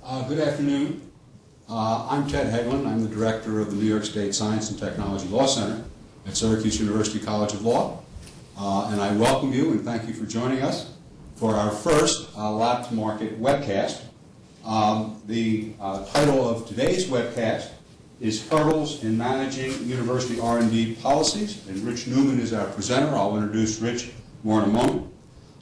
Good afternoon. I'm Ted Hagelin. I'm the director of the New York State Science and Technology Law Center at Syracuse University College of Law. And I welcome you and thank you for joining us for our first Lab to Market webcast. The title of today's webcast is Hurdles in Managing University R&D Policies, and Rich Newman is our presenter. I'll introduce Rich more in a moment.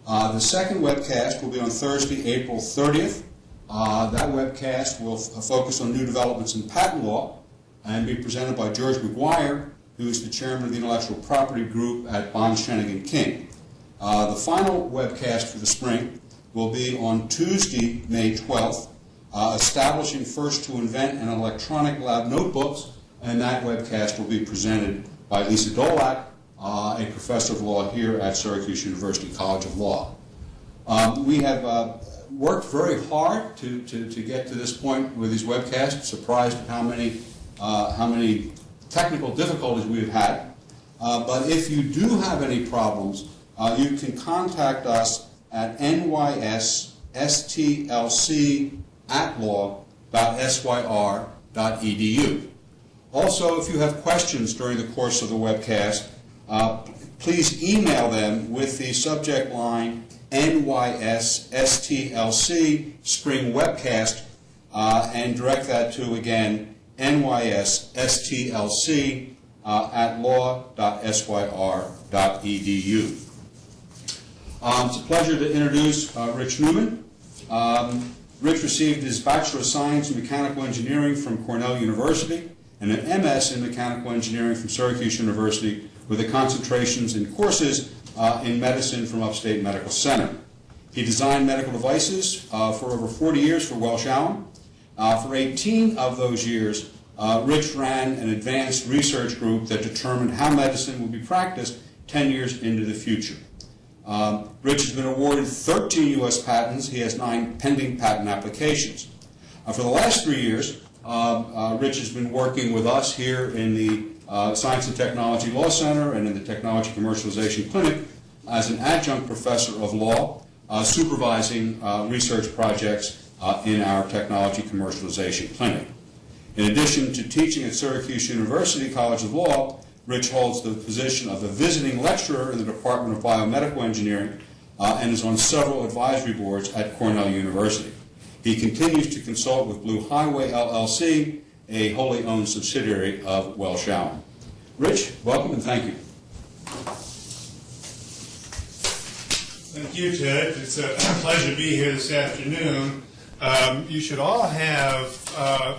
The second webcast will be on Thursday, April 30th. That webcast will focus on new developments in patent law and be presented by George McGuire, who is the chairman of the Intellectual Property Group at Bond Schoening King. The final webcast for the spring will be on Tuesday, May 12th, establishing first to invent an electronic lab notebooks, and that webcast will be presented by Lisa Dolak, a professor of law here at Syracuse University College of Law. We have worked very hard to get to this point with these webcasts, surprised at how many technical difficulties we've had. But if you do have any problems, you can contact us at NYS STLC@law.syr.edu. Also, if you have questions during the course of the webcast, please email them with the subject line NYS STLC Spring Webcast and direct that to, again, NYS STLC at law.syr.edu. It's a pleasure to introduce Rich Newman. Rich received his Bachelor of Science in Mechanical Engineering from Cornell University and an MS in Mechanical Engineering from Syracuse University with the concentrations in courses in medicine from Upstate Medical Center. He designed medical devices for over 40 years for Welch, Allyn. For 18 of those years, Rich ran an advanced research group that determined how medicine would be practiced 10 years into the future. Rich has been awarded 13 U.S. patents. He has 9 pending patent applications. For the last 3 years, Rich has been working with us here in the Science and Technology Law Center and in the Technology Commercialization Clinic as an adjunct professor of law, supervising research projects in our Technology Commercialization Clinic. In addition to teaching at Syracuse University College of Law, Rich holds the position of a visiting lecturer in the Department of Biomedical Engineering and is on several advisory boards at Cornell University. He continues to consult with Blue Highway LLC, a wholly owned subsidiary of Welch Allyn. Rich, welcome and thank you. Thank you, Ted. It's a pleasure to be here this afternoon. You should all have an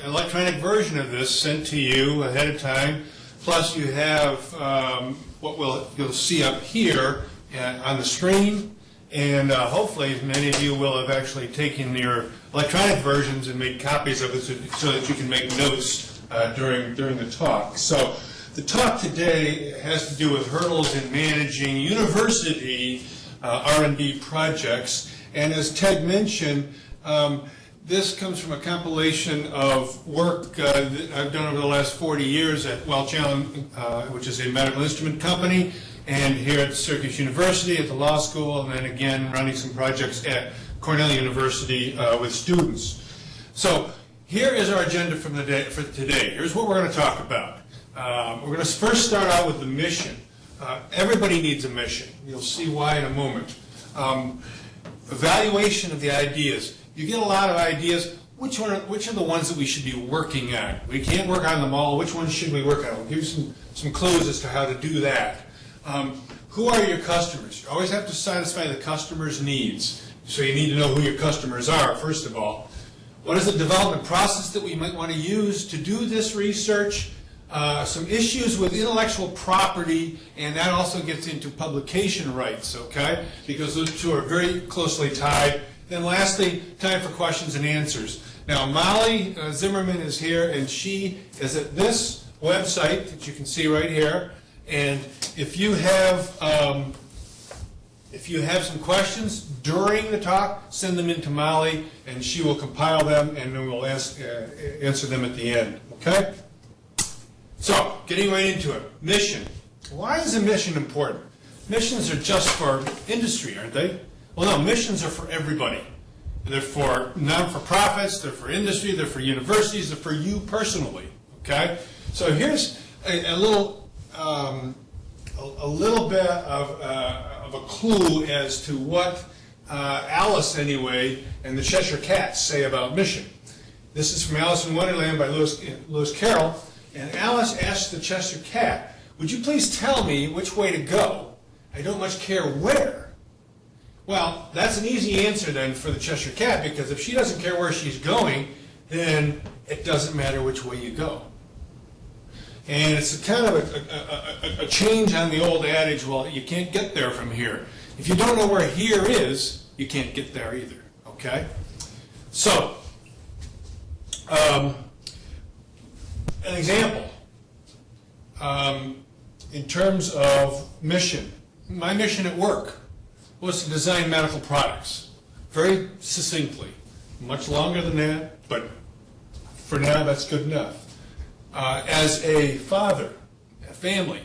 electronic version of this sent to you ahead of time. Plus, you have what you'll see up here on the screen. And hopefully many of you will have actually taken your electronic versions and made copies of it so that you can make notes during the talk. So the talk today has to do with hurdles in managing university R&D projects. And as Ted mentioned, this comes from a compilation of work that I've done over the last 40 years at Welch Allyn, which is a medical instrument company, and here at Syracuse University at the law school, and then again running some projects at Cornell University with students. So here is our agenda for today. Here's what we're going to talk about. We're going to first start out with the mission. Everybody needs a mission. You'll see why in a moment. Evaluation of the ideas. You get a lot of ideas. Which are the ones that we should be working on? We can't work on them all. Which ones should we work on? We'll give you some clues as to how to do that. Who are your customers? You always have to satisfy the customer's needs. So you need to know who your customers are, first of all. What is the development process that we might want to use to do this research? Some issues with intellectual property, and that also gets into publication rights, okay? Because those two are very closely tied. Then lastly, time for questions and answers. Now, Molly Zimmerman is here, and she is at this website that you can see right here. And if you have some questions during the talk, send them in to Molly, and she will compile them, and then we'll answer them at the end. Okay? So, getting right into it. Mission. Why is a mission important? Missions are just for industry, aren't they? Well, no, missions are for everybody. They're for non-for-profits, they're for industry, they're for universities, they're for you personally, okay? So here's a little bit of a clue as to what Alice, anyway, and the Cheshire Cats say about mission. This is from Alice in Wonderland by Lewis Carroll, and Alice asks the Cheshire Cat, "Would you please tell me which way to go? I don't much care where." Well, that's an easy answer then for the Cheshire Cat, because if she doesn't care where she's going, then it doesn't matter which way you go. And it's kind of a change on the old adage, well, you can't get there from here. If you don't know where here is, you can't get there either, okay? So, an example, in terms of mission, my mission at work was to design medical products, very succinctly. Much longer than that, but for now that's good enough. As a father, a family,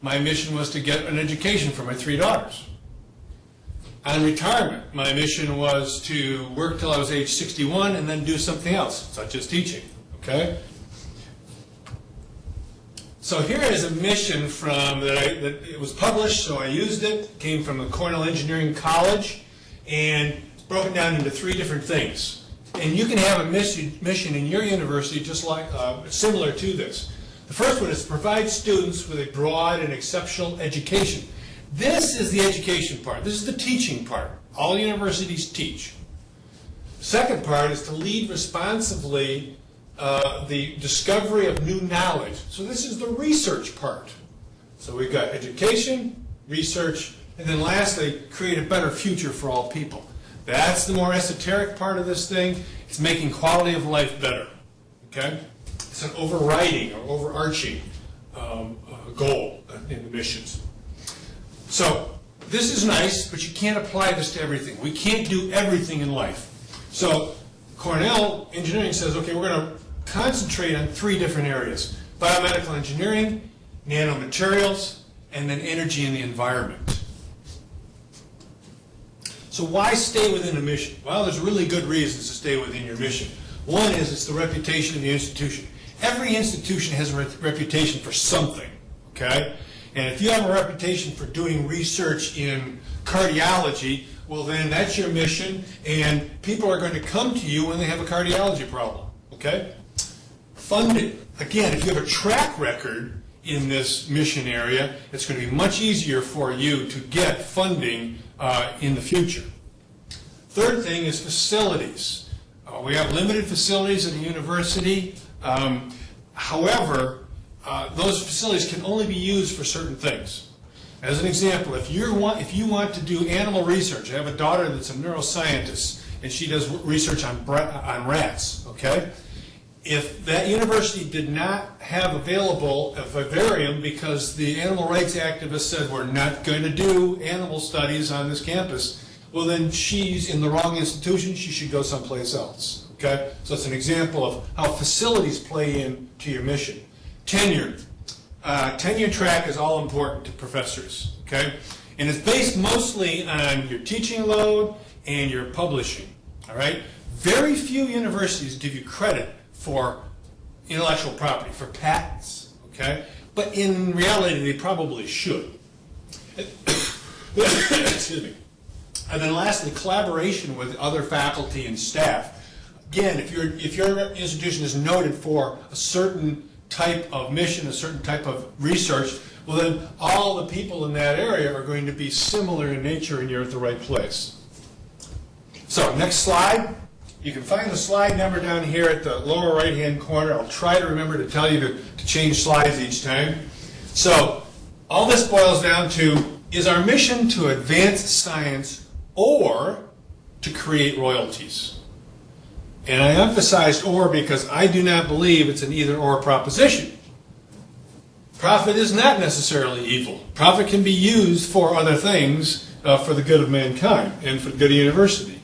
my mission was to get an education for my 3 daughters. On retirement, my mission was to work till I was age 61 and then do something else, such as teaching, okay? So here is a mission that it was published, so I used it. It came from the Cornell Engineering College, and it's broken down into 3 different things. And you can have a mission in your university just like similar to this. The first one is to provide students with a broad and exceptional education. This is the education part. This is the teaching part. All universities teach. The second part is to lead responsibly the discovery of new knowledge. So this is the research part. So we've got education, research, and then lastly, create a better future for all people. That's the more esoteric part of this thing. It's making quality of life better. Okay? It's an overriding or overarching goal in the missions. So this is nice, but you can't apply this to everything. We can't do everything in life. So Cornell Engineering says, okay, we're going to concentrate on 3 different areas: biomedical engineering, nanomaterials, and then energy and the environment. So why stay within a mission? Well, there's really good reasons to stay within your mission. One is it's the reputation of the institution. Every institution has a reputation for something, okay? And if you have a reputation for doing research in cardiology, well then that's your mission, and people are going to come to you when they have a cardiology problem, okay? Funding. Again, if you have a track record in this mission area, it's going to be much easier for you to get funding in the future. Third thing is facilities. We have limited facilities at a university. However, those facilities can only be used for certain things. As an example, if you want to do animal research, I have a daughter that's a neuroscientist, and she does research on rats, okay? If that university did not have available a vivarium because the animal rights activists said we're not going to do animal studies on this campus, well then she's in the wrong institution, she should go someplace else, okay? So it's an example of how facilities play into your mission. Tenure. Tenure track is all important to professors, okay? And it's based mostly on your teaching load and your publishing, all right? Very few universities give you credit for intellectual property, for patents, okay? But in reality, they probably should. Excuse me. And then lastly, collaboration with other faculty and staff. Again, if your institution is noted for a certain type of mission, a certain type of research, well then all the people in that area are going to be similar in nature and you're at the right place. So, next slide. You can find the slide number down here at the lower right-hand corner. I'll try to remember to tell you to change slides each time. So, all this boils down to, is our mission to advance science or to create royalties? And I emphasized or because I do not believe it's an either-or proposition. Profit is not necessarily evil. Profit can be used for other things for the good of mankind and for the good of the university.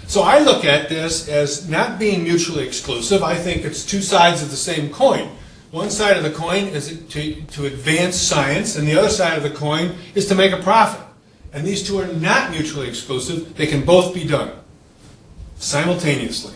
So I look at this as not being mutually exclusive. I think it's 2 sides of the same coin. One side of the coin is to advance science, and the other side of the coin is to make a profit. And these two are not mutually exclusive. They can both be done. simultaneously.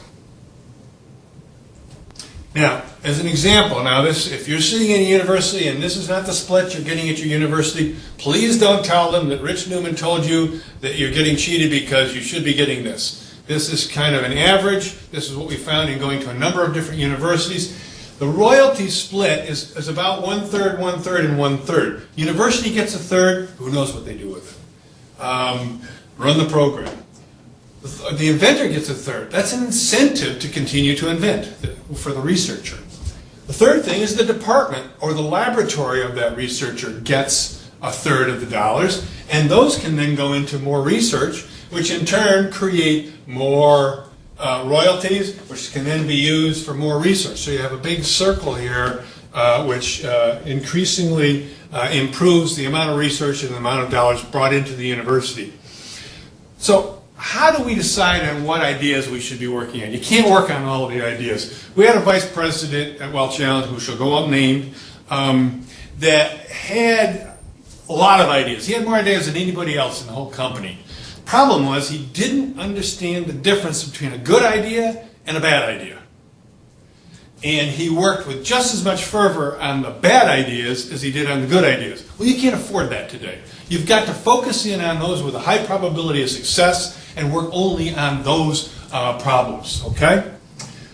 Now, as an example, if you're sitting in a university and this is not the split you're getting at your university, please don't tell them that Rich Newman told you that you're getting cheated because you should be getting this. This is kind of an average. This is what we found in going to a number of different universities. The royalty split is about 1/3, 1/3, and 1/3. University gets a third. Who knows what they do with it? Run the program. The inventor gets a third. That's an incentive to continue to invent for the researcher. The third thing is the department or the laboratory of that researcher gets a third of the dollars, and those can then go into more research, which in turn create more royalties, which can then be used for more research. So you have a big circle here, which increasingly improves the amount of research and the amount of dollars brought into the university. So how do we decide on what ideas we should be working on? You can't work on all of the ideas. We had a vice president at Welch, Allyn, who shall go unnamed, that had a lot of ideas. He had more ideas than anybody else in the whole company. Problem was he didn't understand the difference between a good idea and a bad idea. And he worked with just as much fervor on the bad ideas as he did on the good ideas. Well, you can't afford that today. You've got to focus in on those with a high probability of success and work only on those problems, okay?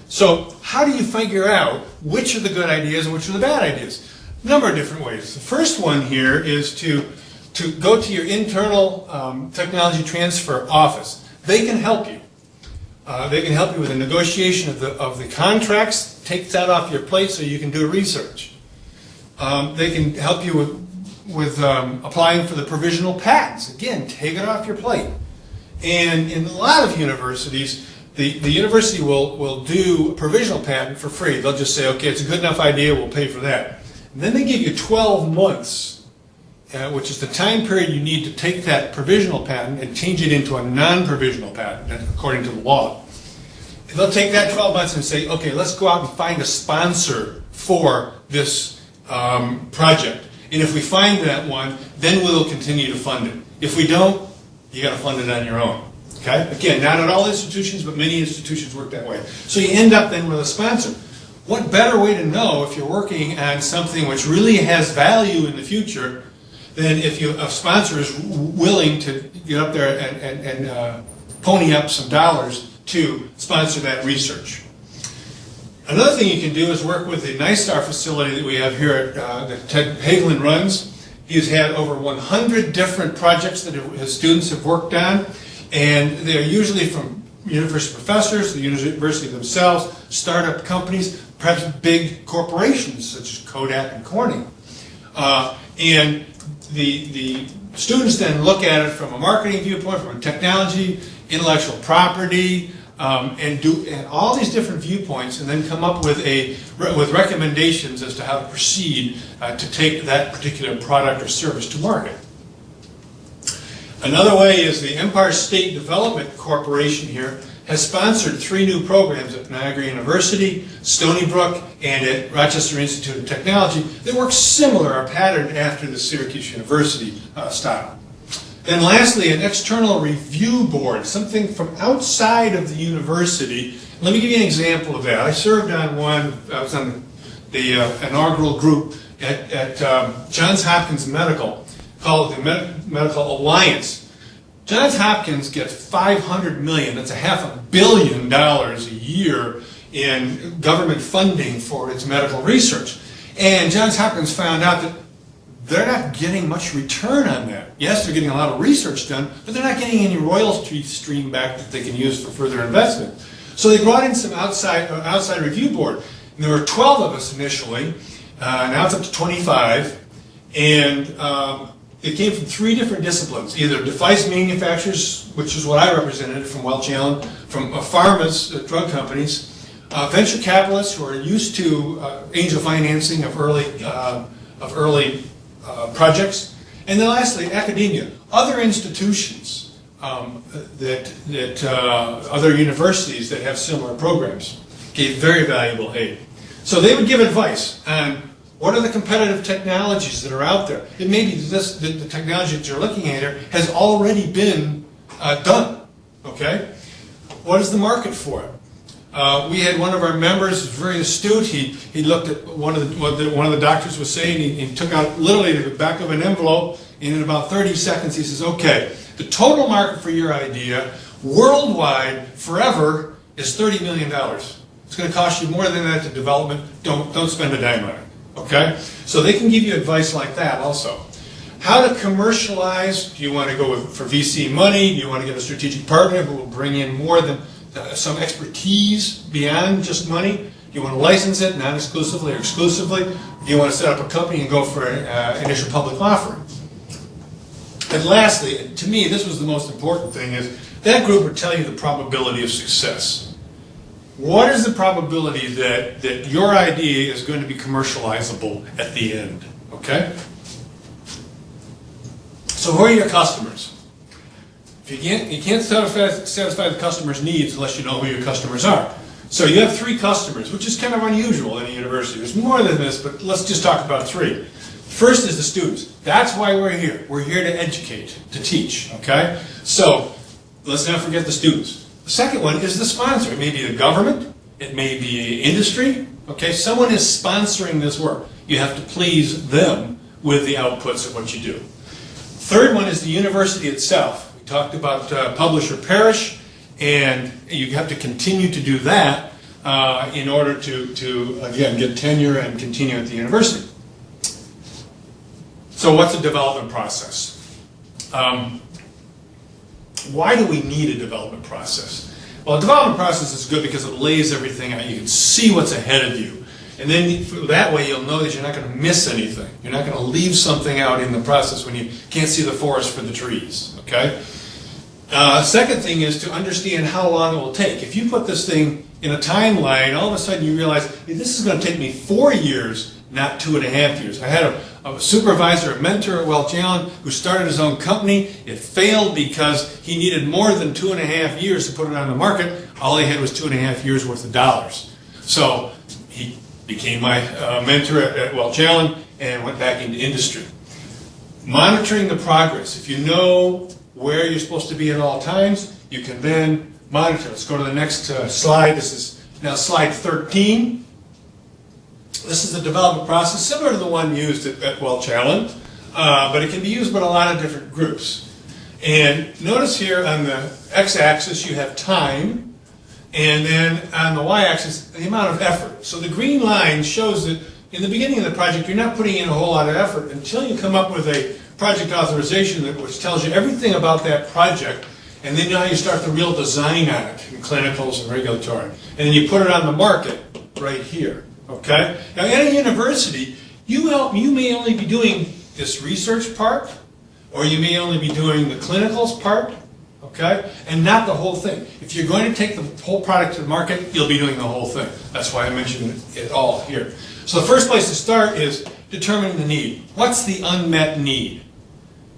So how do you figure out which are the good ideas and which are the bad ideas? A number of different ways. The first one here is to go to your internal technology transfer office. They can help you. They can help you with the negotiation of the contracts, take that off your plate so you can do research. They can help you with applying for the provisional patents. Again, take it off your plate. And in a lot of universities, the university will do a provisional patent for free. They'll just say, okay, it's a good enough idea, we'll pay for that. And then they give you 12 months, which is the time period you need to take that provisional patent and change it into a non-provisional patent, according to the law. They'll take that 12 months and say, okay, let's go out and find a sponsor for this project. And if we find that one, then we'll continue to fund it. If we don't, you got to fund it on your own. Okay? Again, not at all institutions, but many institutions work that way. So you end up then with a sponsor. What better way to know if you're working on something which really has value in the future than if a sponsor is willing to get up there and pony up some dollars to sponsor that research. Another thing you can do is work with the NYS facility that we have here that Ted Hagelin runs. He's had over 100 different projects that his students have worked on, and they're usually from university professors, the university themselves, startup companies, perhaps big corporations such as Kodak and Cornell. And the students then look at it from a marketing viewpoint, from a technology, intellectual property, and all these different viewpoints, and then come up with recommendations as to how to proceed to take that particular product or service to market. Another way is the Empire State Development Corporation here has sponsored 3 new programs at Niagara University, Stony Brook, and at Rochester Institute of Technology that work similar or patterned after the Syracuse University style. Then lastly, an external review board, something from outside of the university. Let me give you an example of that. I served on one, I was on the inaugural group at Johns Hopkins Medical called the Medical Alliance. Johns Hopkins gets $500 million, that's $500 million a year in government funding for its medical research. And Johns Hopkins found out that they're not getting much return on that. Yes, they're getting a lot of research done, but they're not getting any royalty stream back that they can use for further investment. So they brought in some outside review board. And there were 12 of us initially, now it's up to 25, and it came from 3 different disciplines, either device manufacturers, which is what I represented from Welch, Allyn, from pharmas, drug companies, venture capitalists who are used to angel financing of early projects, and then lastly, academia, other institutions, other universities that have similar programs gave very valuable aid. So they would give advice on what are the competitive technologies that are out there. It may be the technology that you're looking at here has already been done, okay? what is the market for it? We had one of our members, very astute. He looked at what the doctors was saying. He took out literally the back of an envelope, and in about 30 seconds he says, okay, the total market for your idea worldwide forever is $30 million. It's going to cost you more than that to development. Don't spend a dime on it. Okay? So they can give you advice like that also. How to commercialize? Do you want to go for VC money? Do you want to get a strategic partner who will bring in more than some expertise beyond just money? Do you want to license it non-exclusively or exclusively? Do you want to set up a company and go for an initial public offering? And lastly, to me, this was the most important thing, is that group would tell you the probability of success. What is the probability that your idea is going to be commercializable at the end? Okay? So who are your customers? If you can't satisfy the customer's needs unless you know who your customers are. So you have 3 customers, which is kind of unusual in a university. There's more than this, but let's just talk about 3. First is the students. That's why we're here. We're here to educate, to teach, okay? So let's not forget the students. The second one is the sponsor. It may be the government. It may be industry, okay? Someone is sponsoring this work. You have to please them with the outputs of what you do. Third one is the university itself. We talked about publish or perish, and you have to continue to do that in order to again, get tenure and continue at the university. So what's a development process? Why do we need a development process? Well, a development process is good because it lays everything out. You can see what's ahead of you. And then that way you'll know that you're not going to miss anything. You're not going to leave something out in the process when you can't see the forest for the trees, okay? Second thing is to understand how long it will take. If you put this thing in a timeline, all of a sudden you realize, hey, this is going to take me 4 years, not 2.5 years. I had a supervisor, a mentor at Welch Allyn, who started his own company. It failed because he needed more than 2.5 years to put it on the market. All he had was 2.5 years worth of dollars. So he became my mentor at Welch Allyn and went back into industry. Monitoring the progress. If you know where you're supposed to be at all times, you can then monitor. Let's go to the next slide. This is now slide 13. This is the development process, similar to the one used at Welch Allyn, but it can be used by a lot of different groups. And notice here on the x-axis you have time, and then on the y-axis the amount of effort. So the green line shows that in the beginning of the project you're not putting in a whole lot of effort until you come up with a project authorization which tells you everything about that project, and then now you start the real design on it in clinicals and regulatory. And then you put it on the market right here. Okay? Now, at a university, you may only be doing this research part, or you may only be doing the clinicals part, okay? And not the whole thing. If you're going to take the whole product to the market, you'll be doing the whole thing. That's why I mentioned it all here. So the first place to start is determining the need. What's the unmet need?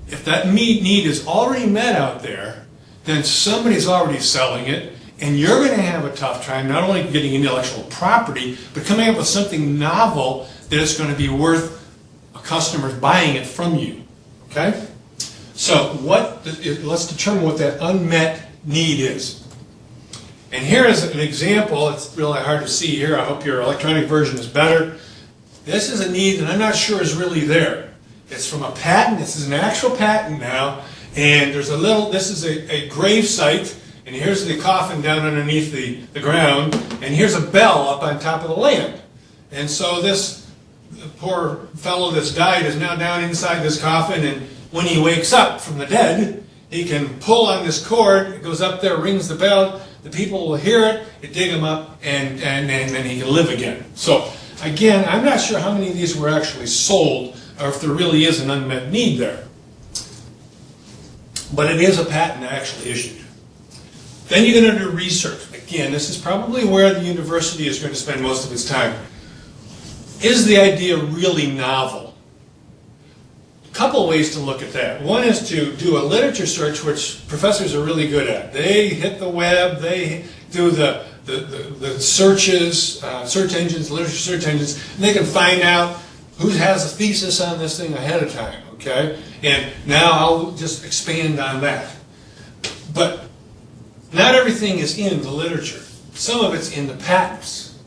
If that need is already met out there, then somebody's already selling it, and you're going to have a tough time not only getting intellectual property, but coming up with something novel that is going to be worth a customer buying it from you. Okay? So let's determine what that unmet need is. And here is an example. It's really hard to see here. I hope your electronic version is better. This is a need that I'm not sure is really there. It's from a patent. This is an actual patent now. And there's this is a grave site. And here's the coffin down underneath the ground, and here's a bell up on top of the land. And so this poor fellow that's died is now down inside this coffin, and when he wakes up from the dead, he can pull on this cord, it goes up there, rings the bell, the people will hear it, they dig him up, and then he can live again. So again, I'm not sure how many of these were actually sold, or if there really is an unmet need there. But it is a patent actually issued. Then you're going to do research. Again, this is probably where the university is going to spend most of its time. Is the idea really novel? A couple ways to look at that. One is to do a literature search, which professors are really good at. They hit the web, they do the searches, search engines, literature search engines, and they can find out who has a thesis on this thing ahead of time, okay? And now I'll just expand on that. But not everything is in the literature. Some of it's in the patents.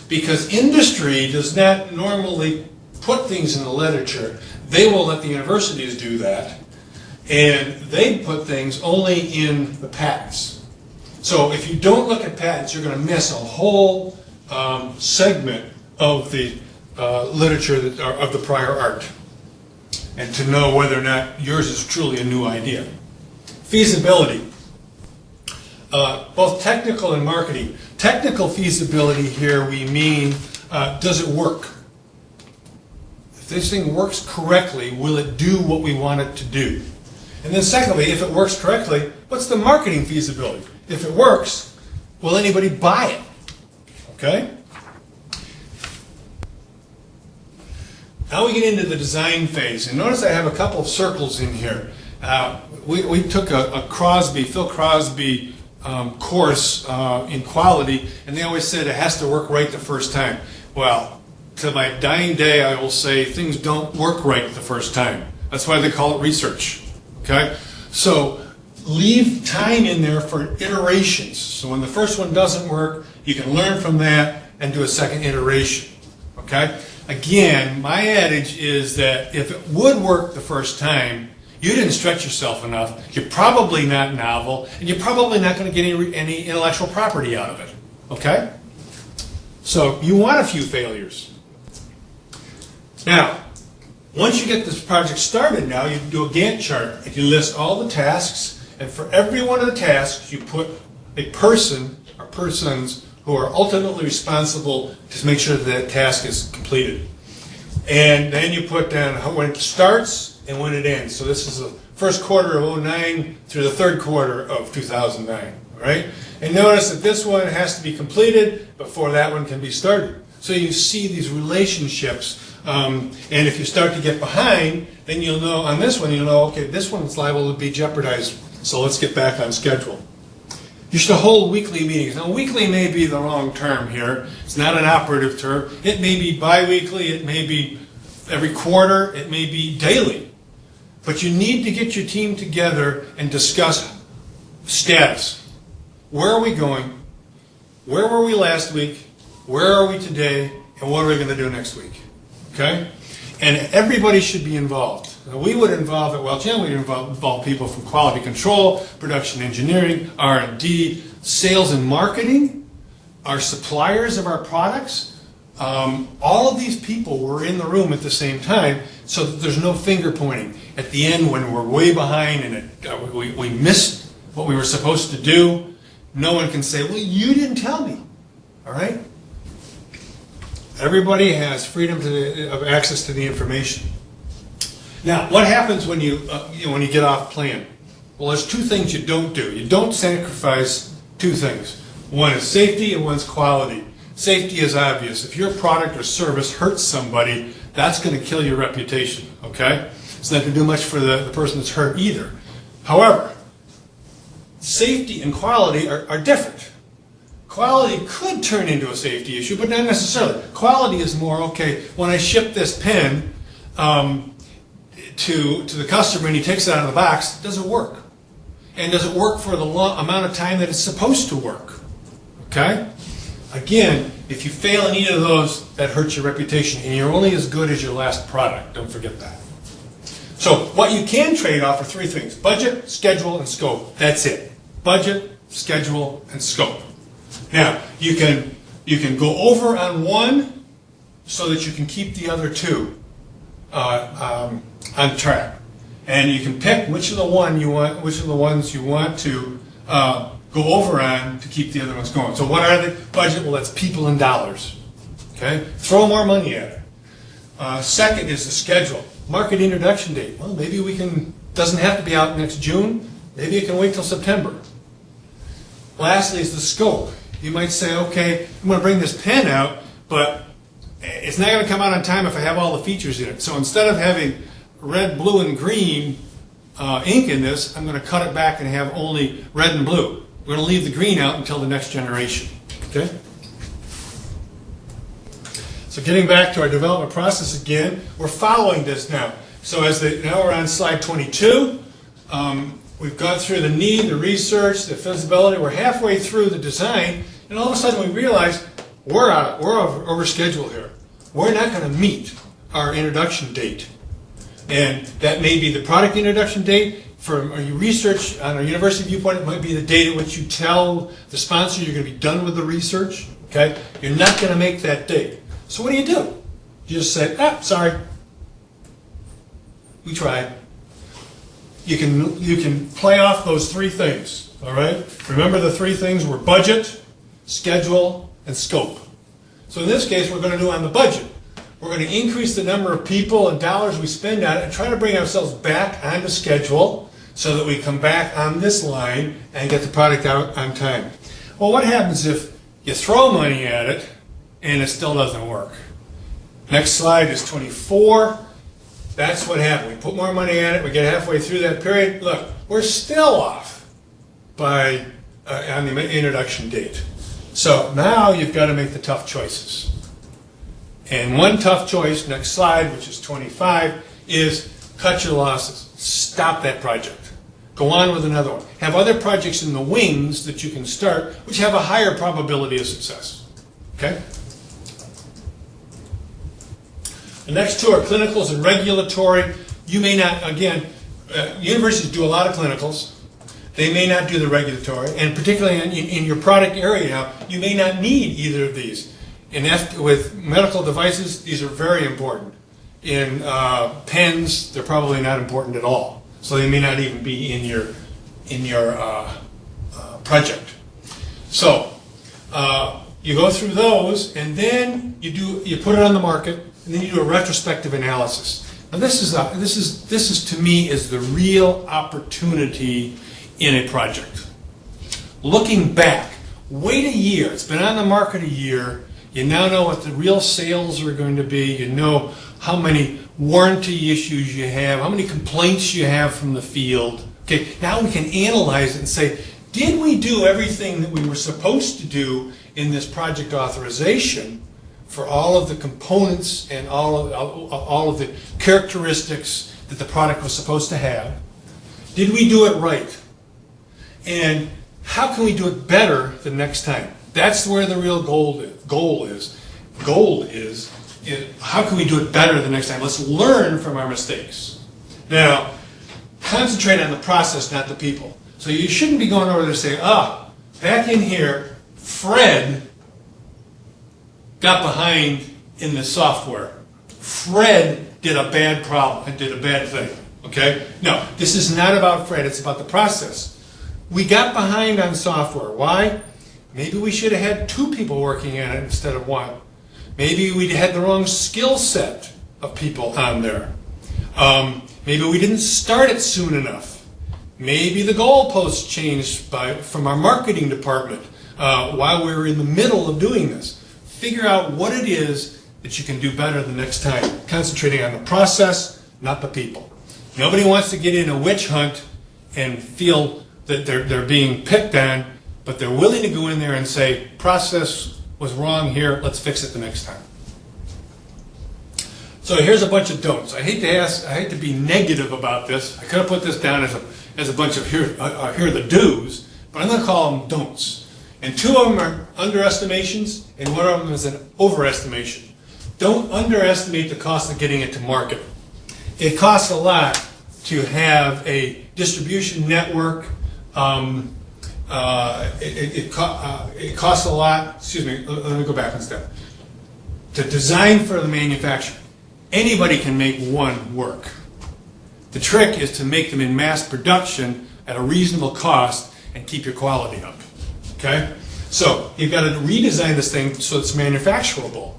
Because industry does not normally put things in the literature. They will let the universities do that. And they put things only in the patents. So if you don't look at patents, you're going to miss a whole segment of the literature of the prior art, and to know whether or not yours is truly a new idea. Feasibility, both technical and marketing. Technical feasibility here, we mean, does it work? If this thing works correctly, will it do what we want it to do? And then secondly, if it works correctly, what's the marketing feasibility? If it works, will anybody buy it? Okay? Now we get into the design phase. And notice I have a couple of circles in here. We took a Phil Crosby course in quality, and they always said it has to work right the first time. Well, to my dying day, I will say things don't work right the first time. That's why they call it research. Okay? So leave time in there for iterations. So when the first one doesn't work, you can learn from that and do a second iteration. Okay? Again, my adage is that if it would work the first time, you didn't stretch yourself enough, you're probably not novel, and you're probably not going to get any intellectual property out of it. Okay? So you want a few failures. Now, once you get this project started now, you do a Gantt chart, and you list all the tasks, and for every one of the tasks, you put a person or persons who are ultimately responsible to make sure that that task is completed. And then you put down when it starts and when it ends. So this is the first quarter of 2009 through the third quarter of 2009. All right? And notice that this one has to be completed before that one can be started. So you see these relationships. And if you start to get behind, then you'll know on this one, you'll know, okay, this one's liable to be jeopardized. So let's get back on schedule. You should hold weekly meetings. Now, weekly may be the wrong term here. It's not an operative term. It may be bi-weekly. It may be every quarter. It may be daily. But you need to get your team together and discuss status. Where are we going? Where were we last week? Where are we today? And what are we going to do next week? Okay? And everybody should be involved. Now, we would involve at Welch, we would involve people from quality control, production engineering, R&D, sales and marketing, our suppliers of our products. All of these people were in the room at the same time, so that there's no finger pointing. At the end, when we're way behind and we missed what we were supposed to do, no one can say, well, you didn't tell me. All right? Everybody has freedom of access to the information. Now, what happens when you get off plan? Well, there's two things you don't do. You don't sacrifice two things. One is safety and one's quality. Safety is obvious. If your product or service hurts somebody, that's going to kill your reputation, okay? It's not going to do much for the person that's hurt either. However, safety and quality are different. Quality could turn into a safety issue, but not necessarily. Quality is more, okay, when I ship this pen to the customer and he takes it out of the box, does it work? And does it work for the amount of time that it's supposed to work? Okay? Again, if you fail in either of those, that hurts your reputation, and you're only as good as your last product. Don't forget that. So what you can trade off are three things: budget, schedule, and scope. That's it. Budget, schedule, and scope. Now, you can go over on one so that you can keep the other two on track, and you can pick which of the ones you want to go over on to keep the other ones going. So what are they? Budget, well, that's people and dollars. Okay, throw more money at it. Second is the schedule. Market introduction date. Well, maybe doesn't have to be out next June. Maybe it can wait till September. Lastly is the scope. You might say, okay, I'm going to bring this pen out, but it's not going to come out on time if I have all the features in it. So instead of having red, blue, and green ink in this, I'm going to cut it back and have only red and blue. We're going to leave the green out until the next generation. Okay? So getting back to our development process again, we're following this now. So now we're on slide 22. we've gone through the need, the research, the feasibility, we're halfway through the design, and all of a sudden we realize we're over schedule here. We're not going to meet our introduction date. And that may be the product introduction date. From your research on a university viewpoint, it might be the date at which you tell the sponsor you're going to be done with the research. Okay? You're not going to make that date. So what do? You just say, sorry. We tried. You can play off those three things. All right? Remember the three things were budget, schedule, and scope. So in this case, we're going to do on the budget. We're going to increase the number of people and dollars we spend on it and try to bring ourselves back on the schedule so that we come back on this line and get the product out on time. Well, what happens if you throw money at it and it still doesn't work? Next slide is 24. That's what happened. We put more money at it. We get halfway through that period. Look, we're still off on the introduction date. So now you've got to make the tough choices. And one tough choice, next slide, which is 25, is cut your losses. Stop that project. Go on with another one. Have other projects in the wings that you can start, which have a higher probability of success. Okay? The next two are clinicals and regulatory. You may not, again, universities do a lot of clinicals. They may not do the regulatory. And particularly in your product area now, you may not need either of these. With medical devices, these are very important. In pens, they're probably not important at all. So they may not even be in your project. So you go through those, and then you put it on the market, and then you do a retrospective analysis. Now this is to me is the real opportunity in a project. Looking back, wait a year. It's been on the market a year. You now know what the real sales are going to be. You know how many warranty issues you have, how many complaints you have from the field. Okay, now we can analyze it and say, did we do everything that we were supposed to do in this project authorization for all of the components and all of the characteristics that the product was supposed to have? Did we do it right? And how can we do it better the next time? That's where the real goal is. Goal is how can we do it better the next time? Let's learn from our mistakes. Now, concentrate on the process, not the people. So you shouldn't be going over there and saying, back in here, Fred got behind in the software. Fred did a bad problem and did a bad thing. Okay? No, this is not about Fred. It's about the process. We got behind on software. Why? Maybe we should have had 2 people working on it instead of 1. Maybe we had the wrong skill set of people on there. Maybe we didn't start it soon enough. Maybe the goalposts changed from our marketing department while we were in the middle of doing this. Figure out what it is that you can do better the next time, concentrating on the process, not the people. Nobody wants to get in a witch hunt and feel that they're being picked on, but they're willing to go in there and say, process was wrong here, let's fix it the next time. So here's a bunch of don'ts. I hate to be negative about this. I could have put this down as a bunch of here are the do's, but I'm going to call them don'ts. And 2 of them are underestimations, and 1 of them is an overestimation. Don't underestimate the cost of getting it to market. It costs a lot to have a distribution network. It costs a lot, excuse me, let me go back one step. To design for the manufacturer, anybody can make one work. The trick is to make them in mass production at a reasonable cost and keep your quality up. Okay? So you've got to redesign this thing so it's manufacturable.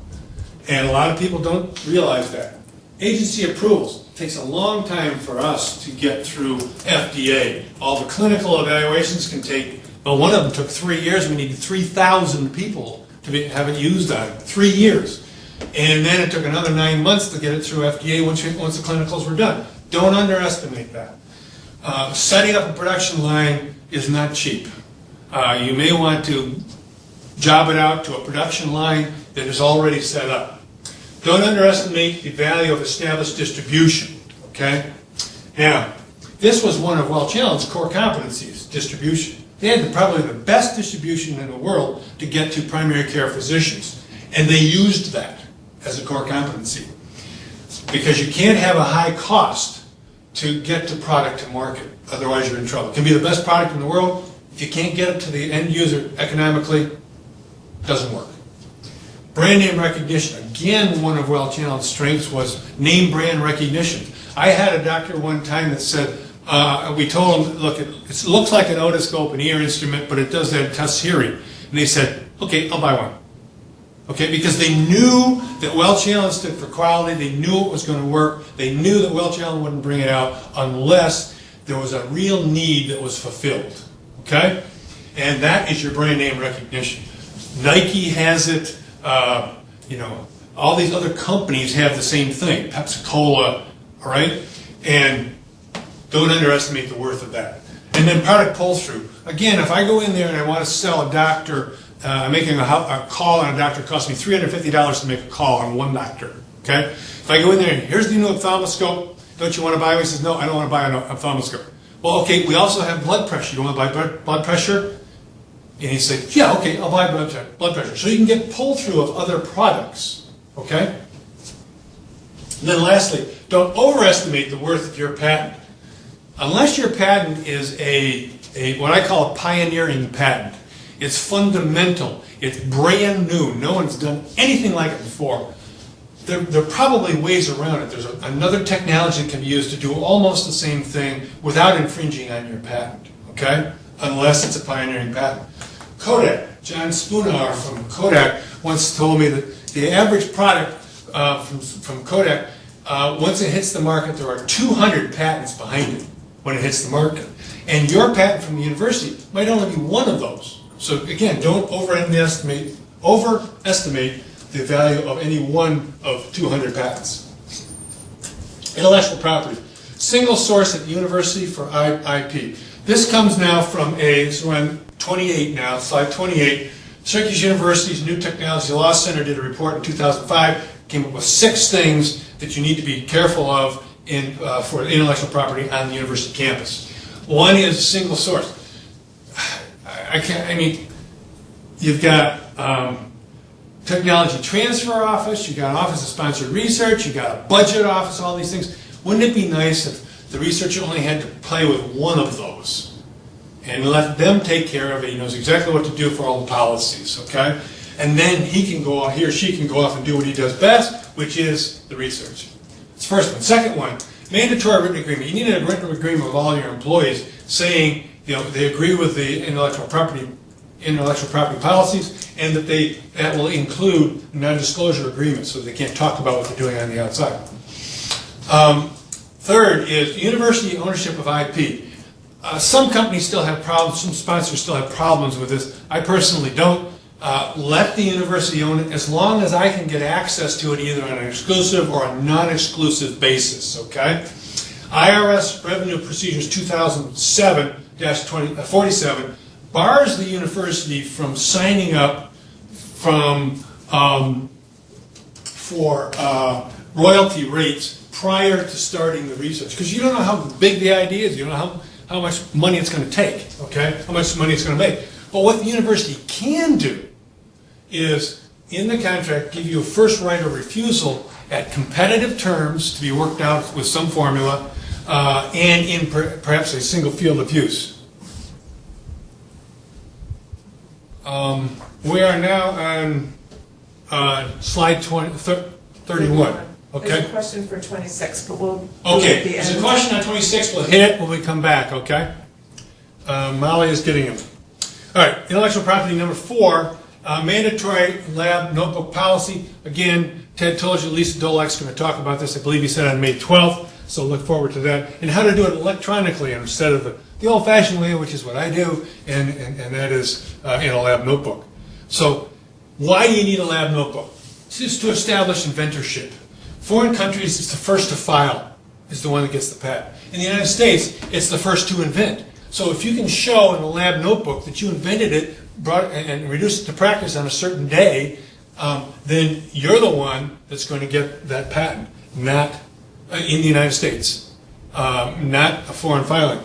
And a lot of people don't realize that. Agency approvals. It takes a long time for us to get through FDA. All the clinical evaluations can take, well, one of them took 3 years. We needed 3,000 people to have it used on it. 3 years. And then it took another 9 months to get it through FDA once the clinicals were done. Don't underestimate that. Setting up a production line is not cheap. You may want to job it out to a production line that is already set up. Don't underestimate the value of established distribution. Okay? Now, This was one of Welch Allyn's core competencies, distribution. They had probably the best distribution in the world to get to primary care physicians. And they used that as a core competency. Because you can't have a high cost to get the product to market. Otherwise you're in trouble. It can be the best product in the world. If you can't get it to the end user economically, it doesn't work. Brand name recognition. Again, one of Welch Allyn's strengths was name brand recognition. I had a doctor one time that said, we told him, look, it looks like an otoscope, an ear instrument, but it does that test hearing. And they said, okay, I'll buy one. Okay, because they knew that Welch Allyn stood for quality, they knew it was going to work, they knew that Welch Allyn wouldn't bring it out unless there was a real need that was fulfilled. Okay? And that is your brand name recognition. Nike has it, you know, all these other companies have the same thing, Pepsi-Cola, all right? And don't underestimate the worth of that. And then product pull-through. Again, if I go in there and I want to sell a doctor, making a call on a doctor costs me $350 to make a call on one doctor, okay? If I go in there and here's the new ophthalmoscope, don't you want to buy one? He says, no, I don't want to buy an ophthalmoscope. Well, okay, we also have blood pressure. You want to buy blood pressure? And he says, yeah, okay, I'll buy blood pressure. So you can get pull-through of other products, okay? And then lastly, don't overestimate the worth of your patent. Unless your patent is what I call a pioneering patent. It's fundamental. It's brand new. No one's done anything like it before. There are probably ways around it. There's another technology that can be used to do almost the same thing without infringing on your patent, okay? Unless it's a pioneering patent. Kodak. John Spoonauer from Kodak once told me that the average product from Kodak, once it hits the market, there are 200 patents behind it when it hits the market. And your patent from the university might only be one of those. So again, don't overestimate the value of any one of 200 patents. Intellectual property. Single source at the university for IP. This comes now from so we're on 28 now, slide 28. Syracuse University's New Technology Law Center did a report in 2005, came up with 6 things that you need to be careful of for intellectual property on the university campus. One is single source. You've got technology transfer office, you've got an office of sponsored research, you've got a budget office, all these things. Wouldn't it be nice if the researcher only had to play with one of those and let them take care of it? He knows exactly what to do for all the policies, okay? And then he or she can go off and do what he does best, which is the research. That's the first one. Second one, mandatory written agreement. You need a written agreement with all your employees saying, you know, they agree with the intellectual property policies, and that will include non-disclosure agreements so they can't talk about what they're doing on the outside. Third is university ownership of IP. Some companies still have problems, some sponsors still have problems with this. I personally don't. Let the university own it as long as I can get access to it either on an exclusive or a non-exclusive basis, okay? IRS Revenue Procedures 2007-47 bars the university from signing up for royalty rates prior to starting the research, because you don't know how big the idea is, you don't know how much money it's going to take, okay? How much money it's going to make. But what the university can do is, in the contract, give you a first right of refusal at competitive terms to be worked out with some formula, and in perhaps a single field of use. We are now on slide 31. Okay. There's a question for 26, but we'll Okay. There's a question on 26. We'll hit it when we come back. Okay. Molly is getting him. All right. Intellectual property number 4. Mandatory lab notebook policy. Again, Ted told you Lisa Dolek's going to talk about this. I believe he said on May 12th. So look forward to that. And how to do it electronically instead of the old-fashioned way, which is what I do, and that is in a lab notebook. So why do you need a lab notebook? It's just to establish inventorship. Foreign countries, it's the first to file, is the one that gets the patent. In the United States, it's the first to invent. So if you can show in a lab notebook that you invented it, brought and reduced it to practice on a certain day, then you're the one that's going to get that patent, not in the United States. not a foreign filing.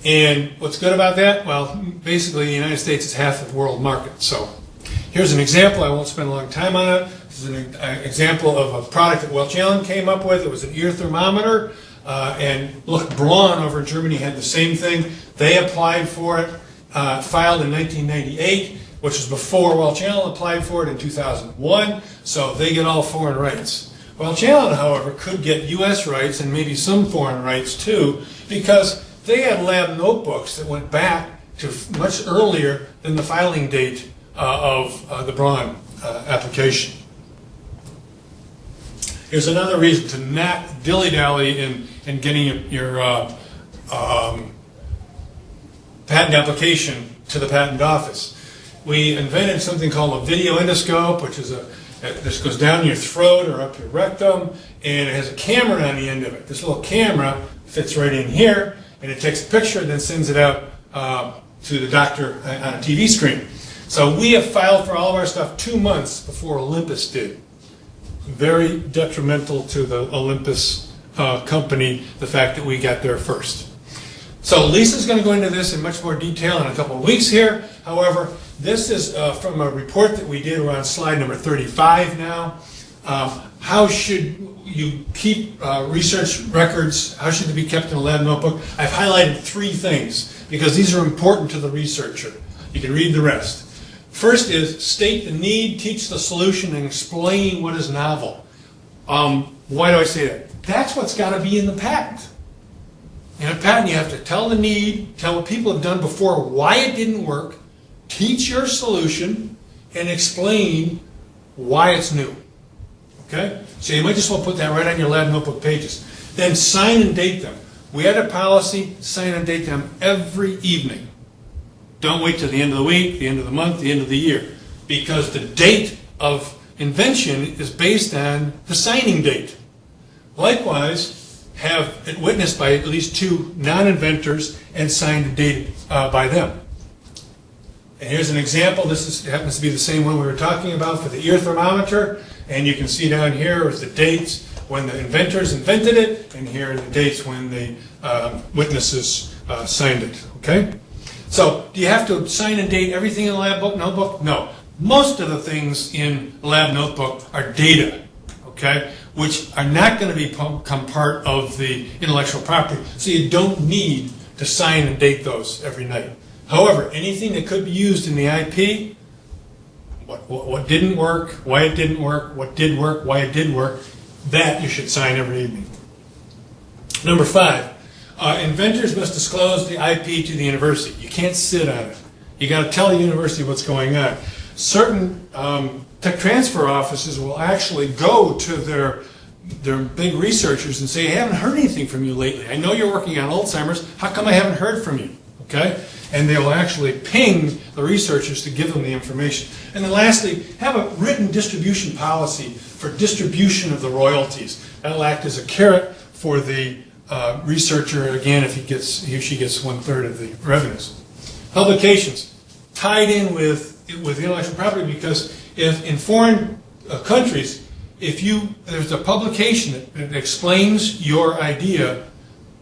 And what's good about that? Well, basically the United States is half of the world market. So here's an example. I won't spend a long time on it. This is an example of a product that Welch Allyn came up with. It was an ear thermometer. And look, Braun over in Germany had the same thing. They applied for it, filed in 1998, which was before Welch Allyn applied for it in 2001. So they get all foreign rights. Welch Allyn, however, could get U.S. rights and maybe some foreign rights too, because they had lab notebooks that went back to much earlier than the filing date of the Braun application. Here's another reason to not dilly-dally in getting your patent application to the patent office. We invented something called a video endoscope, which is this goes down your throat or up your rectum, and it has a camera on the end of it. This little camera fits right in here, and it takes a picture and then sends it out to the doctor on a TV screen. So we have filed for all of our stuff 2 months before Olympus did. Very detrimental to the Olympus company, the fact that we got there first. So Lisa's going to go into this in much more detail in a couple of weeks here. However, this is from a report that we did. We're on slide number 35 now. How should you keep research records? How should they be kept in a lab notebook? I've highlighted 3 things because these are important to the researcher. You can read the rest. First is state the need, teach the solution, and explain what is novel. Why do I say that? That's what's got to be in the patent. In a patent, you have to tell the need, tell what people have done before, why it didn't work, teach your solution, and explain why it's new. Okay? So you might just want to put that right on your lab notebook pages. Then sign and date them. We had a policy, sign and date them every evening. Don't wait till the end of the week, the end of the month, the end of the year. Because the date of invention is based on the signing date. Likewise, have it witnessed by at least 2 non-inventors and signed and dated by them. And here's an example. This happens to be the same one we were talking about for the ear thermometer. And you can see down here is the dates when the inventors invented it, and here are the dates when the witnesses signed it. Okay? So, do you have to sign and date everything in a lab notebook? No. Most of the things in a lab notebook are data, okay, which are not going to become part of the intellectual property. So you don't need to sign and date those every night. However, anything that could be used in the IP, what didn't work, why it didn't work, what did work, why it did work, that you should sign every evening. Number 5. Inventors must disclose the IP to the university. You can't sit on it. You got to tell the university what's going on. Certain tech transfer offices will actually go to their big researchers and say, I haven't heard anything from you lately. I know you're working on Alzheimer's. How come I haven't heard from you? Okay? And they will actually ping the researchers to give them the information. And then lastly, have a written distribution policy for distribution of the royalties. That'll act as a carrot for the researcher, again, if he or she gets 1/3 of the revenues. Publications tied in with intellectual property, because if in foreign countries, there's a publication that explains your idea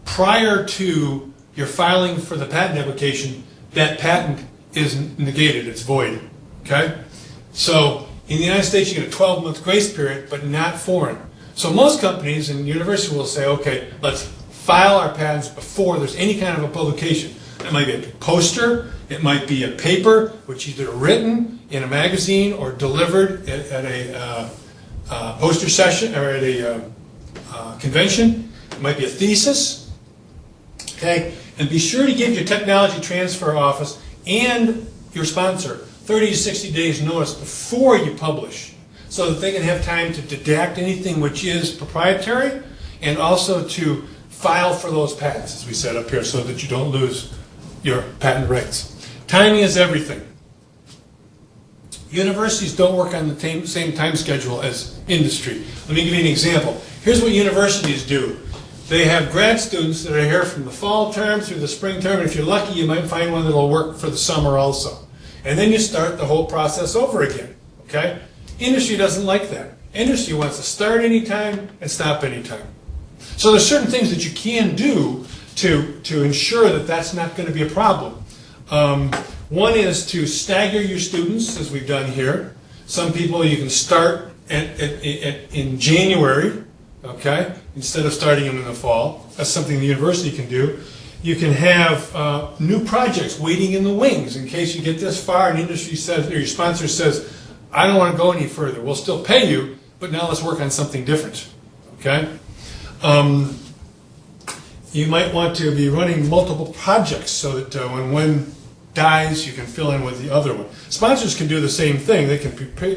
prior to your filing for the patent application, that patent is negated, it's void. Okay? So in the United States, you get a 12-month grace period, but not foreign. So most companies and universities will say, okay, let's file our patents before there's any kind of a publication. It might be a poster, it might be a paper, which is either written in a magazine or delivered at a poster session or at a convention. It might be a thesis. Okay, and be sure to give your technology transfer office and your sponsor 30 to 60 days notice before you publish, so that they can have time to dedact anything which is proprietary, and also to file for those patents, as we said up here, so that you don't lose your patent rights. Timing is everything. Universities don't work on the same time schedule as industry. Let me give you an example. Here's what universities do. They have grad students that are here from the fall term through the spring term, and if you're lucky, you might find one that will work for the summer also. And then you start the whole process over again. Okay? Industry doesn't like that. Industry wants to start anytime and stop anytime. So there's certain things that you can do to ensure that that's not going to be a problem. One is to stagger your students, as we've done here. Some people you can start in January, okay, instead of starting them in the fall. That's something the university can do. You can have new projects waiting in the wings in case you get this far and industry says, or your sponsor says, I don't want to go any further. We'll still pay you, but now let's work on something different, okay? You might want to be running multiple projects so that when one dies, you can fill in with the other one. Sponsors can do the same thing. They can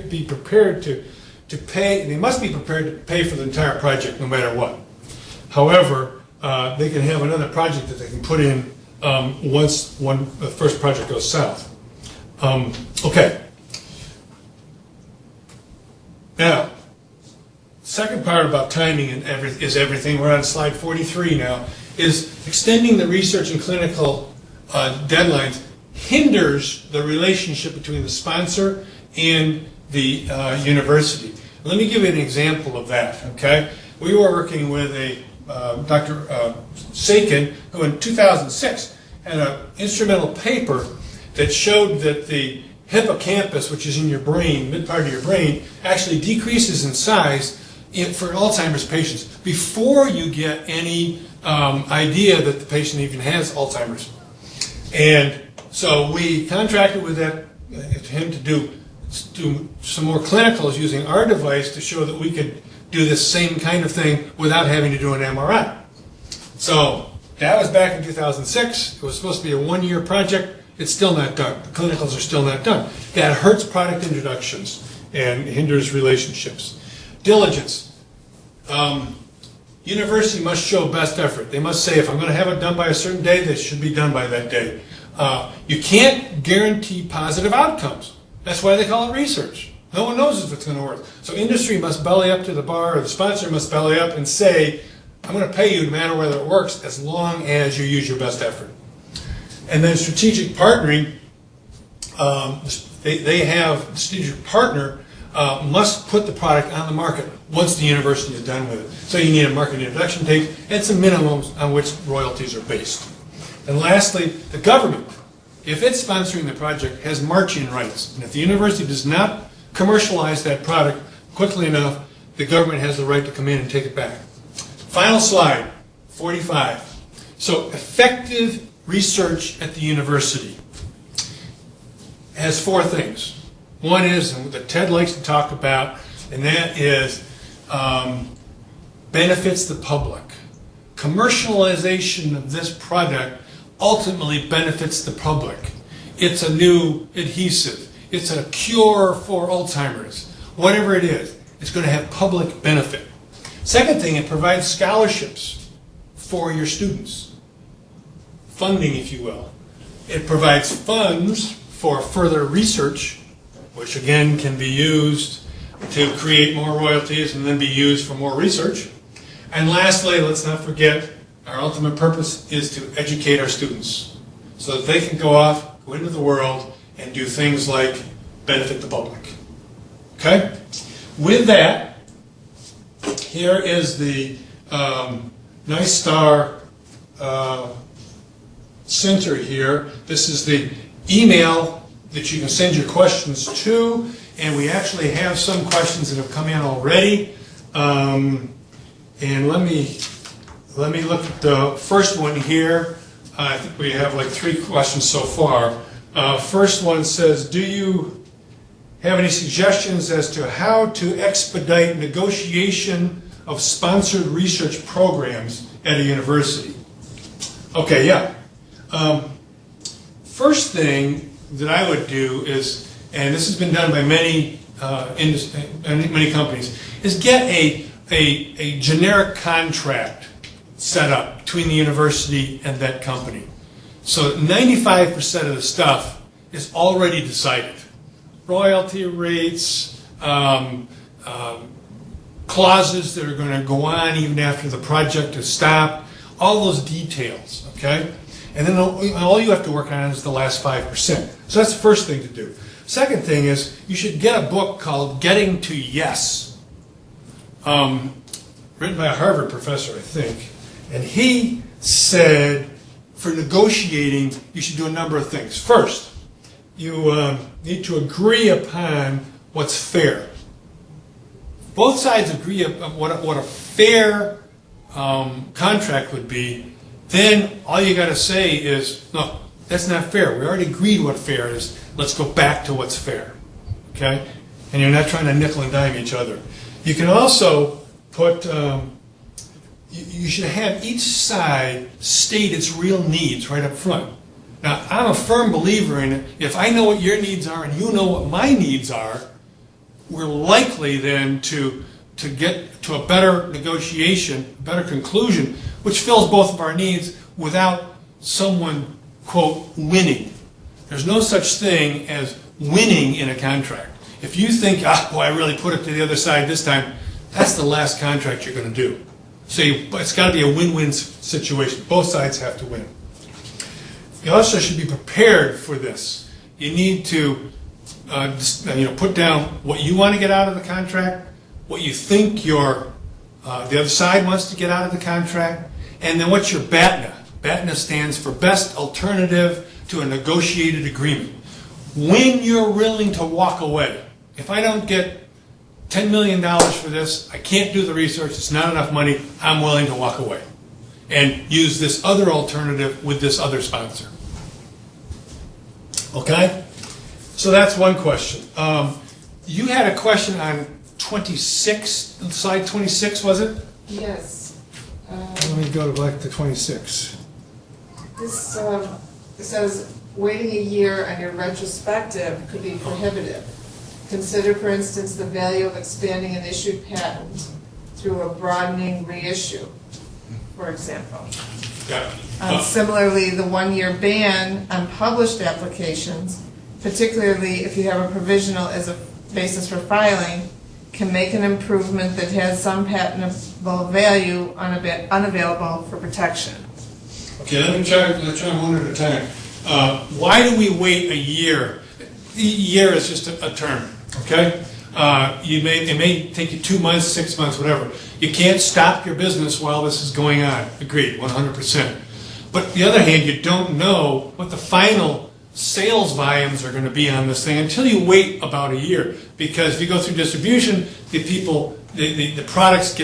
be prepared to pay, they must be prepared to pay for the entire project no matter what. However, they can have another project that they can put in once the first project goes south. Okay. Now, second part about timing and is everything, we're on slide 43 now, is extending the research and clinical deadlines hinders the relationship between the sponsor and the university. Let me give you an example of that, okay? We were working with a Dr. Sakin, who in 2006 had an instrumental paper that showed that the hippocampus, which is in your brain, mid part of your brain, actually decreases in size for Alzheimer's patients before you get any idea that the patient even has Alzheimer's. And so we contracted with him to do some more clinicals using our device to show that we could do this same kind of thing without having to do an MRI. So that was back in 2006. It was supposed to be a one-year project. It's still not done. The clinicals are still not done. That hurts product introductions and hinders relationships. Diligence. University must show best effort. They must say, if I'm going to have it done by a certain day, this should be done by that day. You can't guarantee positive outcomes. That's why they call it research. No one knows if it's going to work. So industry must belly up to the bar, or the sponsor must belly up and say, I'm going to pay you no matter whether it works, as long as you use your best effort. And then strategic partnering, they have strategic partner must put the product on the market once the university is done with it. So you need a market introduction date and some minimums on which royalties are based. And lastly, the government, if it's sponsoring the project, has marching rights. And if the university does not commercialize that product quickly enough, the government has the right to come in and take it back. Final slide, 45. So effective research at the university has four things. One is, and that Ted likes to talk about, and that is benefits the public. Commercialization of this product ultimately benefits the public. It's a new adhesive. It's a cure for Alzheimer's. Whatever it is, it's going to have public benefit. Second thing, it provides scholarships for your students. Funding, if you will. It provides funds for further research, which again can be used to create more royalties and then be used for more research. And lastly, let's not forget, our ultimate purpose is to educate our students so that they can go off, go into the world, and do things like benefit the public. Okay? With that, here is the Nice Star Center here. This is the email that you can send your questions to, and we actually have some questions that have come in already. And let me look at the first one here. I think we have like 3 questions so far. First one says, do you have any suggestions as to how to expedite negotiation of sponsored research programs at a university? Okay, yeah. First thing that I would do is, and this has been done by many companies, is get a generic contract set up between the university and that company. So 95% of the stuff is already decided. Royalty rates, clauses that are going to go on even after the project is stopped, all those details, okay? And then all you have to work on is the last 5%. So that's the first thing to do. Second thing is you should get a book called Getting to Yes. written by a Harvard professor, I think, and he said for negotiating, you should do a number of things. First, you need to agree upon what's fair. Both sides agree on what a fair contract would be. Then all you got to say is, no, that's not fair. We already agreed what fair is. Let's go back to what's fair. Okay? And you're not trying to nickel and dime each other. You can also put, you should have each side state its real needs right up front. Now, I'm a firm believer in it. If I know what your needs are and you know what my needs are, we're likely then to get to a better negotiation, a better conclusion, which fills both of our needs without someone, quote, winning. There's no such thing as winning in a contract. If you think, boy, I really put it to the other side this time, that's the last contract you're going to do. So it's got to be a win-win situation. Both sides have to win. You also should be prepared for this. You need to put down what you want to get out of the contract, what you think the other side wants to get out of the contract, and then what's your BATNA. BATNA stands for Best Alternative to a Negotiated Agreement. When you're willing to walk away. If I don't get $10 million for this, I can't do the research, it's not enough money, I'm willing to walk away and use this other alternative with this other sponsor. Okay? So that's one question. You had a question on 26, slide 26, was it? Yes. Let me go back to 26. This says, waiting a year on your retrospective could be prohibitive. Consider, for instance, the value of expanding an issued patent through a broadening reissue, for example. Similarly, the one-year ban on published applications, particularly if you have a provisional as a basis for filing, can make an improvement that has some patentable value unavailable for protection. Okay, let's try one at a time. Why do we wait a year? A year is just a term, okay? It may take you 2 months, 6 months, whatever. You can't stop your business while this is going on. Agreed, 100%. But on the other hand, you don't know what the final sales volumes are going to be on this thing until you wait about a year. Because if you go through distribution, the products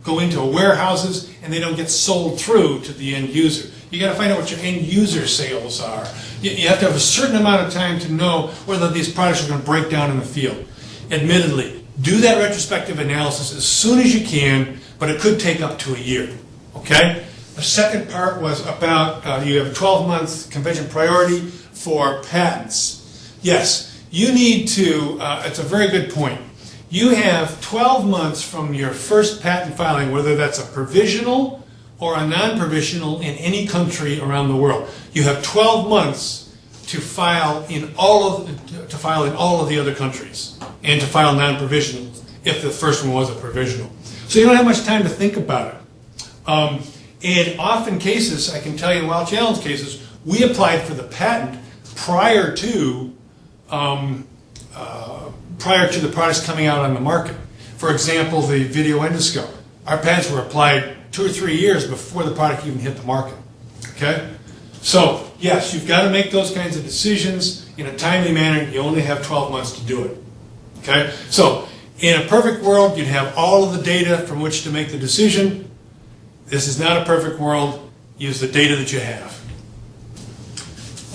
go into warehouses and they don't get sold through to the end user. You got to find out what your end user sales are. You have to have a certain amount of time to know whether these products are going to break down in the field. Admittedly, do that retrospective analysis as soon as you can, but it could take up to a year. Okay? The second part was about you have a 12-month convention priority for patents. Yes, you need to, it's a very good point. You have 12 months from your first patent filing, whether that's a provisional or a non-provisional in any country around the world. You have 12 months to file in all of the other countries and to file non-provisional if the first one was a provisional. So you don't have much time to think about it. In often cases, I can tell you in Welch Allyn's cases, we applied for the patent prior to the products coming out on the market. For example, the video endoscope. Our patents were applied 2 or 3 years before the product even hit the market. Okay? So, yes, you've got to make those kinds of decisions in a timely manner. You only have 12 months to do it. Okay? So, in a perfect world, you'd have all of the data from which to make the decision. This is not a perfect world. Use the data that you have.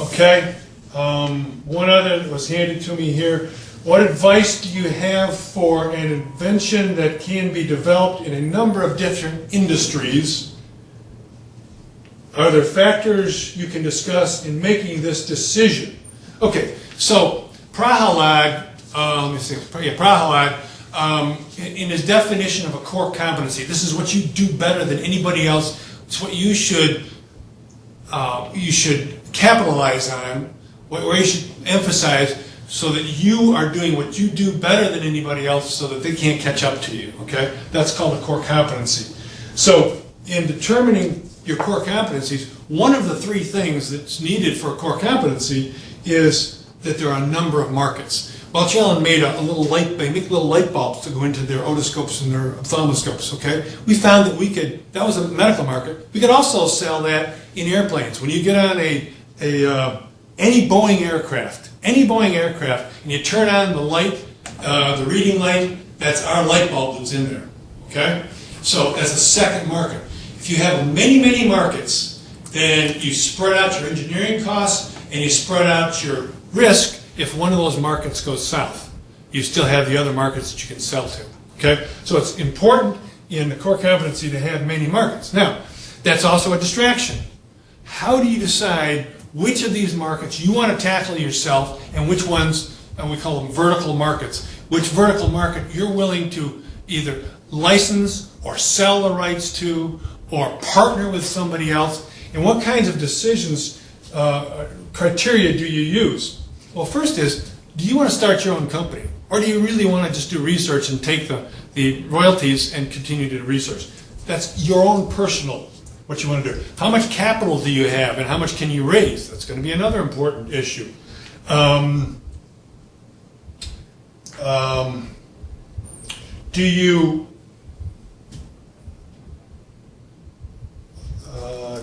Okay? One other that was handed to me here. What advice do you have for an invention that can be developed in a number of different industries? Are there factors you can discuss in making this decision? Okay, so Prahalad, in his definition of a core competency, this is what you do better than anybody else. It's what you should capitalize on, where you should emphasize, so that you are doing what you do better than anybody else so that they can't catch up to you, okay? That's called a core competency. So in determining your core competencies, one of the 3 things that's needed for a core competency is that there are a number of markets. Welch Allyn made a little light, they make little light bulbs to go into their otoscopes and their ophthalmoscopes, okay? We found that we could, that was a medical market, we could also sell that in airplanes. When you get on any Boeing aircraft, and you turn on the light, the reading light, that's our light bulb that's in there, okay? So as a second market. If you have many, many markets, then you spread out your engineering costs and you spread out your risk. If one of those markets goes south, you still have the other markets that you can sell to, okay? So it's important in the core competency to have many markets. Now, that's also a distraction. How do you decide which of these markets you want to tackle yourself and which ones, and we call them vertical markets, which vertical market you're willing to either license or sell the rights to or partner with somebody else, and what kinds of decisions, criteria do you use? Well, first is, do you want to start your own company? Or do you really want to just do research and take the royalties and continue to do research? That's your own personal, what you want to do. How much capital do you have and how much can you raise? That's going to be another important issue.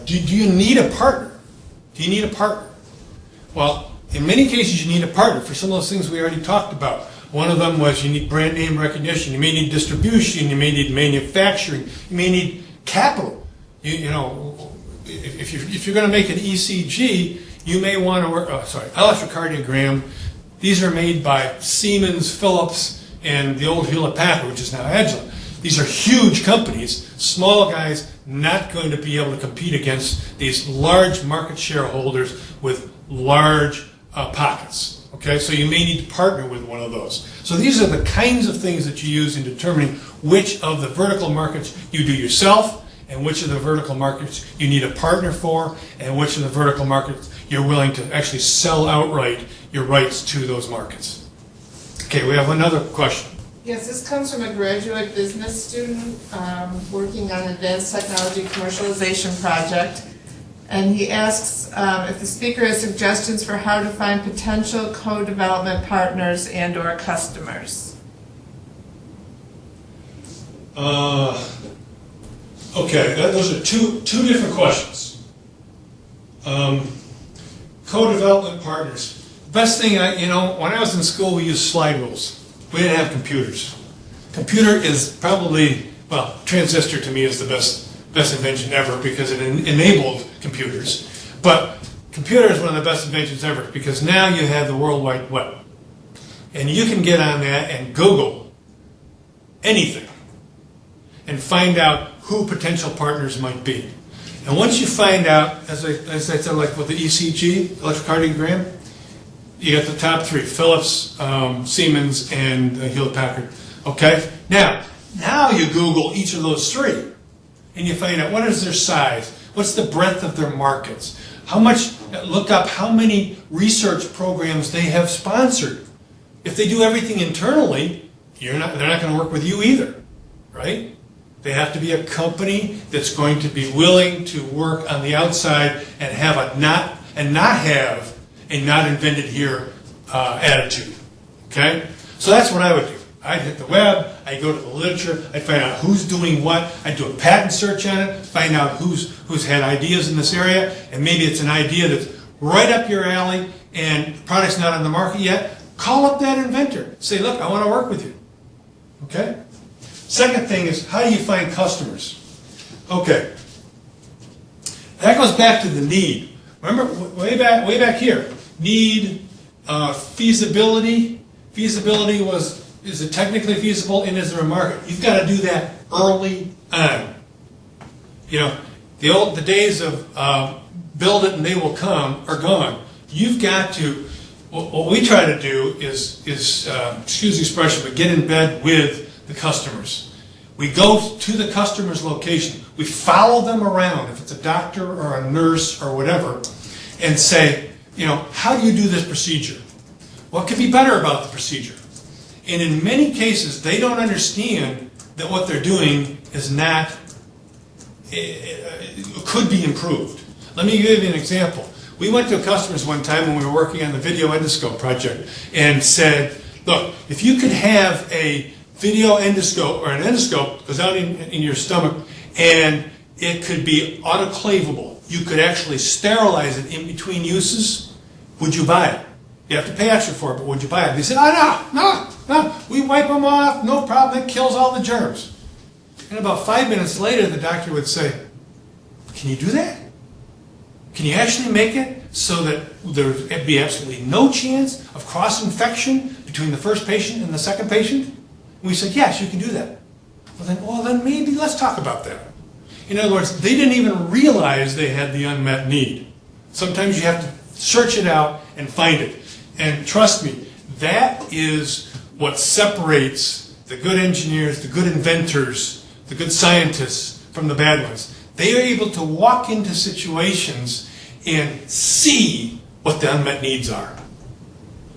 Do you need a partner? Do you need a partner? Well, in many cases you need a partner for some of those things we already talked about. One of them was you need brand name recognition, you may need distribution, you may need manufacturing, you may need capital. You know, if you're going to make an ECG, you may want to work, electrocardiogram. These are made by Siemens, Philips, and the old Hewlett-Packard, which is now Adjunct. These are huge companies. Small guys not going to be able to compete against these large market shareholders with large pockets. Okay, so you may need to partner with one of those. So these are the kinds of things that you use in determining which of the vertical markets you do yourself, and which of the vertical markets you need a partner for, and which of the vertical markets you're willing to actually sell outright your rights to those markets. Okay, we have another question. Yes, this comes from a graduate business student working on an advanced technology commercialization project. And he asks if the speaker has suggestions for how to find potential co-development partners and or customers. Okay, those are two different questions. Co-development partners. The best thing, when I was in school, we used slide rules. We didn't have computers. Computer is probably, well, transistor to me is the best invention ever because it enabled computers. But computer is one of the best inventions ever because now you have the World Wide Web. And you can get on that and Google anything and find out who potential partners might be. And once you find out, as I said, like with the ECG, electrocardiogram, you got the top three, Philips, Siemens, and Hewlett-Packard. Okay? Now you Google each of those three, and you find out what is their size, what's the breadth of their markets, look up how many research programs they have sponsored. If they do everything internally, they're not going to work with you either, right? They have to be a company that's going to be willing to work on the outside and have not have a not invented here attitude. Okay? So that's what I would do. I'd hit the web, I'd go to the literature, I'd find out who's doing what, I'd do a patent search on it, find out who's had ideas in this area, and maybe it's an idea that's right up your alley and the product's not on the market yet. Call up that inventor. Say, look, I want to work with you. Okay? Second thing is, how do you find customers? Okay. That goes back to the need. Remember, way back here, need, feasibility. Feasibility is it technically feasible and is there a market? You've got to do that early on. The days of build it and they will come are gone. You've got to, what we try to do is excuse the expression, but get in bed with the customers. We go to the customer's location. We follow them around, if it's a doctor or a nurse or whatever, and say, how do you do this procedure? What could be better about the procedure? And in many cases, they don't understand that what they're doing is not, could be improved. Let me give you an example. We went to customers one time when we were working on the video endoscope project and said, Look, if you could have a video endoscope or an endoscope goes out in your stomach and it could be autoclavable, you could actually sterilize it in between uses, would you buy it? You have to pay extra for it, but would you buy it? They said, oh, no, we wipe them off, no problem, it kills all the germs. And about 5 minutes later, the doctor would say, can you do that? Can you actually make it so that there would be absolutely no chance of cross-infection between the first patient and the second patient? And we said, yes, you can do that. Well, then maybe let's talk about that. In other words, they didn't even realize they had the unmet need. Sometimes you have to search it out and find it. And trust me, that is what separates the good engineers, the good inventors, the good scientists from the bad ones. They are able to walk into situations and see what the unmet needs are,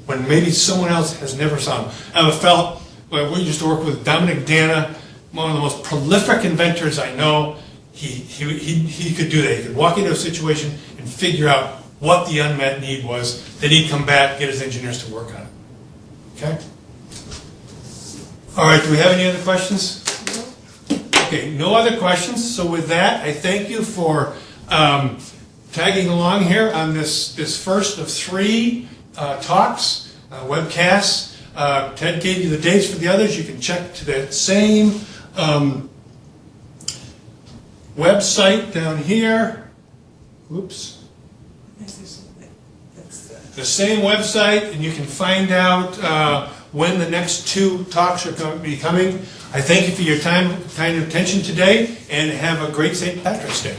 when maybe someone else has never saw them. I have a fellow, we used to work with, Dominic Dana, one of the most prolific inventors I know. He could do that. He could walk into a situation and figure out what the unmet need was. Then he'd come back, get his engineers to work on it. Okay? All right, do we have any other questions? Okay, no other questions. So with that, I thank you for tagging along here on this first of 3 talks, webcasts. Ted gave you the dates for the others. You can check to that same website down here. Oops. The same website, and you can find out when the next 2 talks are going to be coming. I thank you for your time and attention today, and have a great St. Patrick's Day.